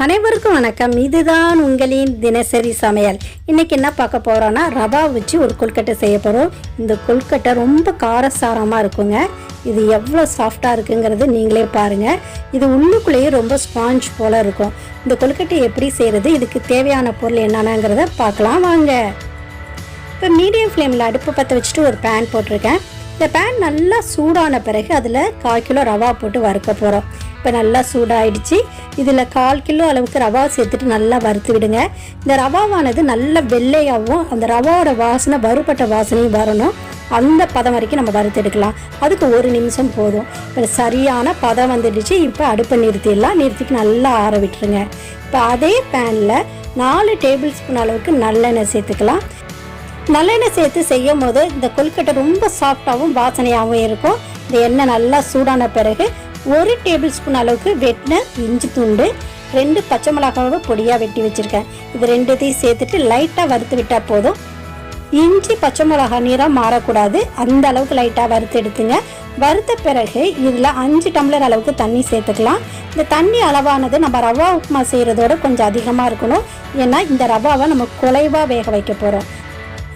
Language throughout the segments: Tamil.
அனைவருக்கும் வணக்கம். இதுதான் உங்களின் தினசரி சமையல். இன்னைக்கு என்ன பார்க்க போறோம்னா, ரவா வச்சு ஒரு கொழுக்கட்டை செய்ய போகிறோம். இந்த கொழுக்கட்டை ரொம்ப காரசாரமாக இருக்குங்க. இது எவ்வளோ சாஃப்டாக இருக்குங்கிறது நீங்களே பாருங்கள். இது உள்ளுக்குள்ளேயே ரொம்ப ஸ்பாஞ்ச் போல் இருக்கும். இந்த கொழுக்கட்டை எப்படி செய்கிறது, இதுக்கு தேவையான பொருள் என்னென்னங்கிறத பார்க்கலாம் வாங்க. இப்போ மீடியம் ஃப்ளேமில் அடுப்பு பற்ற வச்சுட்டு ஒரு பேன் போட்டிருக்கேன். இந்த பேன் நல்லா சூடான பிறகு அதில் 1/4 கிலோ ரவா போட்டு வறுக்க போகிறோம். இப்போ நல்லா சூடாகிடுச்சு. இதில் 1/4 கிலோ அளவுக்கு ரவா சேர்த்துட்டு நல்லா வறுத்து விடுங்க. இந்த ரவாவானது நல்ல வெள்ளையாகவும் அந்த ரவாவோட வாசனை வறுபட்ட வாசனையும் வரணும். அந்த பதம் வரைக்கும் நம்ம வறுத்து எடுக்கலாம். அதுக்கு 1 நிமிஷம் போதும். இப்போ சரியான பதம் வந்துடுச்சு. இப்போ அடுப்பை நிறுத்திட்டு நல்லா ஆற விட்டுருங்க. இப்போ அதே பேனில் 4 டேபிள் ஸ்பூன் அளவுக்கு நல்லெண்ணெய் சேர்த்துக்கலாம். நல்லெண்ணெய் சேர்த்து செய்யும் போது இந்த கொழுக்கட்டை ரொம்ப சாஃப்டாகவும் வாசனையாகவும் இருக்கும். இந்த எண்ணெய் நல்லா சூடான பிறகு 1 டேபிள் ஸ்பூன் அளவுக்கு வெட்டின இஞ்சி துண்டு, 2 பச்சை மிளகாவோட பொடியாக வெட்டி வச்சுருக்கேன். இது 2த்தையும் சேர்த்துட்டு லைட்டாக வறுத்து விட்டால் போதும். இஞ்சி பச்சை மிளகா நிறம் மாறக்கூடாது, அந்த அளவுக்கு லைட்டாக வறுத்து எடுத்துங்க. வறுத்த பிறகு இதில் 5 டம்ளர் அளவுக்கு தண்ணி சேர்த்துக்கலாம். இந்த தண்ணி அளவானது நம்ம ரவா உப்புமா செய்கிறதோட கொஞ்சம் அதிகமாக இருக்கணும். ஏன்னா இந்த ரவாவை நம்ம குலைவாக வேக வைக்க போகிறோம்.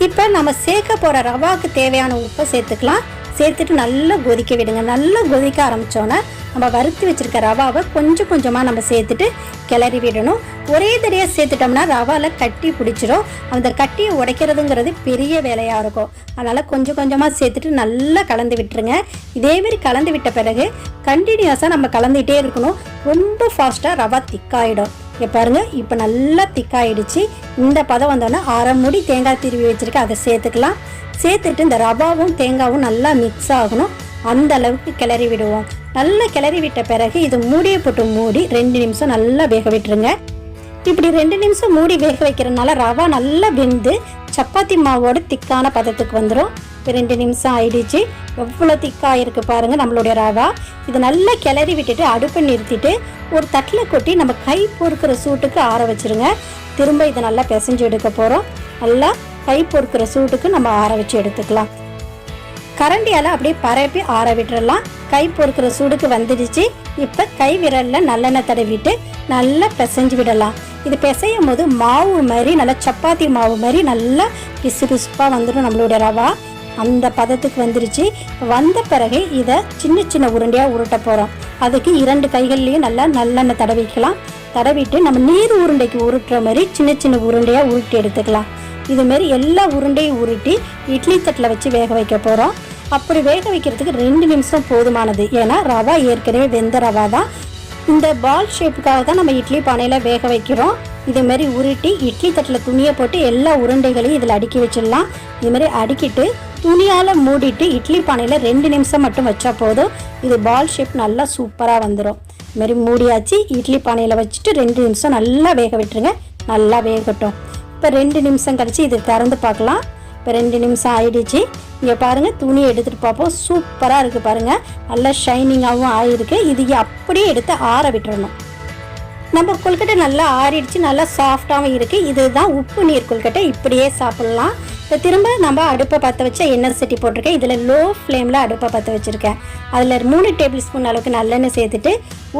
இப்போ நம்ம சேர்க்க போகிற ரவாவுக்கு தேவையான உப்பை சேர்த்துக்கலாம். சேர்த்துட்டு நல்லா கொதிக்க விடுங்க. நல்லா கொதிக்க ஆரம்பித்தோன்னே நம்ம வறுத்து வச்சுருக்க ரவாவை கொஞ்சம் கொஞ்சமாக நம்ம சேர்த்துட்டு கிளறி விடணும். ஒரே தடையாக சேர்த்துட்டோம்னா ரவாவில் கட்டி பிடிச்சிரும். அந்த கட்டியை உடைக்கிறதுங்கிறது பெரிய வேலையாக இருக்கும். அதனால் கொஞ்சம் கொஞ்சமாக சேர்த்துட்டு நல்லா கலந்து விட்டுருங்க. இதேமாரி கலந்து விட்ட பிறகு கண்டினியூஸாக நம்ம கலந்துகிட்டே இருக்கணும். ரொம்ப ஃபாஸ்ட்டாக ரவா திக்காயிடும். இங்கே பாருங்கள், இப்போ நல்லா திக்காயிடுச்சு. இந்த பதம் வந்தோன்னா 1/2 மூடி தேங்காய் திருவி வச்சுருக்கேன், அதை சேர்த்துக்கலாம். சேர்த்துட்டு இந்த ரவாவும் தேங்காயும் நல்லா மிக்ஸ் ஆகணும். அந்த அளவுக்கு கிளறி விடுவோம். நல்லா கிளறி விட்ட பிறகு இது மூடியை போட்டு மூடி 2 நிமிஷம் நல்லா வேக விட்டுருங்க. இப்படி 2 நிமிஷம் மூடி வேக வைக்கிறதுனால ரவா நல்லா வெந்து சப்பாத்தி மாவோட திக்கான பதத்துக்கு வந்துடும். 2 நிமிஷம் ஆயிடுச்சு. எவ்வளோ திக்காக இருக்குது பாருங்கள் நம்மளுடைய ரவா. இது நல்லா கிளறி விட்டுட்டு அடுப்பை நிறுத்திட்டு ஒரு தட்டில் கொட்டி நம்ம கை பொறுக்கிற சூட்டுக்கு ஆற வச்சுருங்க. திரும்ப இதை நல்லா பிசைஞ்சு எடுக்க போகிறோம். நல்லா கை பொறுக்கிற சூட்டுக்கு நம்ம ஆற வச்சு எடுத்துக்கலாம். கரண்டியால் அப்படியே பரப்பி ஆற விட்டுறலாம். கை பொறுக்கிற சூடுக்கு வந்துடுச்சு. இப்போ கை விரலில் நல்லெண்ணெய் தடவிட்டு நல்லா பிசைஞ்சு விடலாம். இது பிசையும் போது மாவு மாதிரி நல்லா சப்பாத்தி மாவு மாதிரி நல்லா பிசு பிசுப்பாக வந்துடும் நம்மளுடைய ரவா. அந்த பதத்துக்கு வந்துருச்சு. வந்த பிறகு இதை சின்ன சின்ன உருண்டையாக உருட்ட போகிறோம். அதுக்கு 2 கைகள்லேயும் நல்லா நல்லெண்ணெய் தடவிக்கலாம். தடவிட்டு நம்ம நீர் உருண்டைக்கு உருட்டுற மாதிரி சின்ன சின்ன உருண்டையாக உருட்டி எடுத்துக்கலாம். இதுமாரி எல்லா உருண்டையும் உருட்டி இட்லி தட்டில் வச்சு வேக வைக்க போகிறோம். அப்படி வேக வைக்கிறதுக்கு 2 நிமிஷம் போதுமானது. ஏன்னா ரவா ஏற்கனவே வெந்த ரவா தான். இந்த பால் ஷேப்புக்காக தான் நம்ம இட்லி பானையில் வேக வைக்கிறோம். இதுமாரி உருட்டி இட்லி தட்டில் துணியை போட்டு எல்லா உருண்டைகளையும் இதில் அடுக்கி வச்சிடலாம். இதுமாரி அடுக்கிட்டு துணியால் மூடிட்டு இட்லி பானையில் 2 நிமிஷம் மட்டும் வச்சா போதும். இது பால் ஷேப் நல்லா சூப்பராக வந்துடும். இதுமாரி மூடியாச்சு. இட்லி பானையில் வச்சுட்டு 2 நிமிஷம் நல்லா வேக விட்டுருங்க. நல்லா வேகட்டும். இப்போ 2 நிமிஷம் கழிச்சு இது திறந்து பார்க்கலாம். இப்போ 2 நிமிஷம் ஆயிடுச்சு. இங்கே பாருங்கள், துணியை எடுத்துகிட்டு பார்ப்போம். சூப்பராக இருக்குது பாருங்கள். நல்லா ஷைனிங்காகவும் ஆகிருக்கு. இது அப்படியே எடுத்து ஆற விட்டுறணும். நம்ம கொழுக்கட்டை நல்லா ஆறிடுச்சு, நல்லா சாஃப்டாகவும் இருக்குது. இதுதான் உப்பு நீர் கொழுக்கட்டை. இப்படியே சாப்பிட்லாம். இப்போ திரும்ப நம்ம அடுப்பை பற்ற வச்ச எண்ணெய் சட்டி போட்டிருக்கேன். இதில் லோ ஃப்ளேமில் அடுப்பை பற்ற வச்சுருக்கேன். அதில் 3 டேபிள் ஸ்பூன் அளவுக்கு நல்லெண்ணெய் சேர்த்துட்டு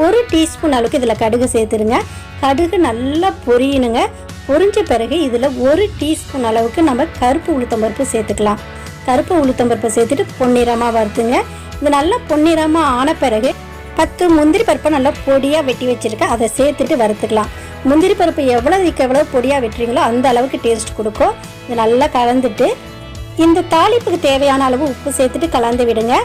1 டீஸ்பூன் அளவுக்கு இதில் கடுகு சேர்த்துருங்க. கடுகு நல்லா பொரியணுங்க. பொரிஞ்ச பிறகு இதில் 1 டீஸ்பூன் அளவுக்கு நம்ம கருப்பு உளுத்தம்பருப்பு சேர்த்துக்கலாம். கருப்பு உளுத்தம்பருப்பை சேர்த்துட்டு பொன்னிறமாக வறுத்துங்க. இது நல்லா பொன்னிறமாக ஆன பிறகு 10 முந்திரி பருப்பை நல்லா பொடியாக வெட்டி வச்சுருக்கேன், அதை சேர்த்துட்டு வறுத்துக்கலாம். முந்திரி பருப்பு எவ்வளோ பொடியாக வெட்டுறீங்களோ அந்த அளவுக்கு டேஸ்ட் கொடுக்கும். இது நல்லா கலந்துட்டு இந்த தாளிப்புக்கு தேவையான அளவு உப்பு சேர்த்துட்டு கலந்து விடுங்க.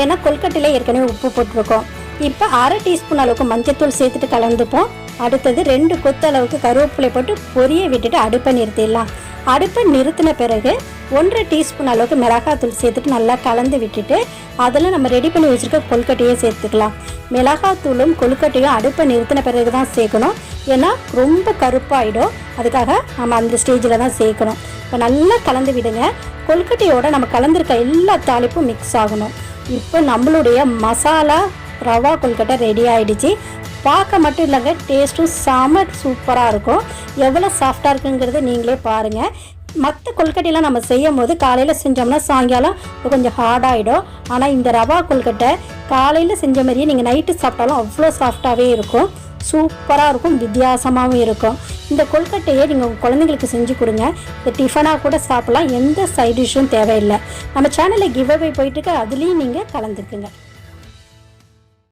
ஏன்னா கொழுக்கட்டையில் ஏற்கனவே உப்பு போட்டிருக்கோம். இப்போ 1/2 டீஸ்பூன் அளவுக்கு மஞ்சத்தூள் சேர்த்துட்டு கலந்துப்போம். அடுத்தது 2 கொத்து அளவுக்கு கருவேப்பிலை போட்டு பொரிய விட்டுட்டு அடுப்பை நிறுத்திடலாம். அடுப்பை நிறுத்தின பிறகு 1/2 டீஸ்பூன் அளவுக்கு மிளகாத்தூள் சேர்த்துட்டு நல்லா கலந்து விட்டுட்டு அதில் நம்ம ரெடி பண்ணி வச்சுருக்க கொழுக்கட்டையே சேர்த்துக்கலாம். மிளகாத்தூளும் கொழுக்கட்டையும் அடுப்பை நிறுத்தின பிறகு தான் சேர்க்கணும். ஏன்னா ரொம்ப கருப்பாயிடும். அதுக்காக நம்ம அந்த ஸ்டேஜில் தான் சேர்க்கணும். இப்போ நல்லா கலந்து விடுங்க. கொழுக்கட்டையோட நம்ம கலந்துருக்க எல்லா தாளிப்பும் மிக்ஸ் ஆகணும். இப்போ நம்மளுடைய மசாலா ரவா கொழுக்கட்டை ரெடி ஆகிடுச்சு. பார்க்க மட்டும் இல்லைங்க, டேஸ்ட்டும் செம சூப்பராக இருக்கும். எவ்வளோ சாஃப்டாக இருக்குங்கிறது நீங்களே பாருங்கள். மற்ற கொழுக்கட்டையெல்லாம் நம்ம செய்யும் போது காலையில் செஞ்சோம்னா சாயங்காலம் கொஞ்சம் ஹார்டாகிடும். ஆனால் இந்த ரவா கொழுக்கட்டை காலையில் செஞ்ச மாதிரியே நீங்கள் நைட்டு சாப்பிட்டாலும் அவ்வளோ சாஃப்டாகவே இருக்கும். சூப்பராக இருக்கும், வித்தியாசமாகவும் இருக்கும். இந்த கொழுக்கட்டையை நீங்கள் உங்கள் குழந்தைங்களுக்கு செஞ்சு கொடுங்க. இந்த டிஃபனாக கூட சாப்பிட்லாம், எந்த சைட் டிஷ்ஷும் தேவையில்லை. நம்ம சேனலில் கிவ் அவே போயிட்டுருக்கு, அதுலேயும் நீங்கள் கலந்துக்குங்க.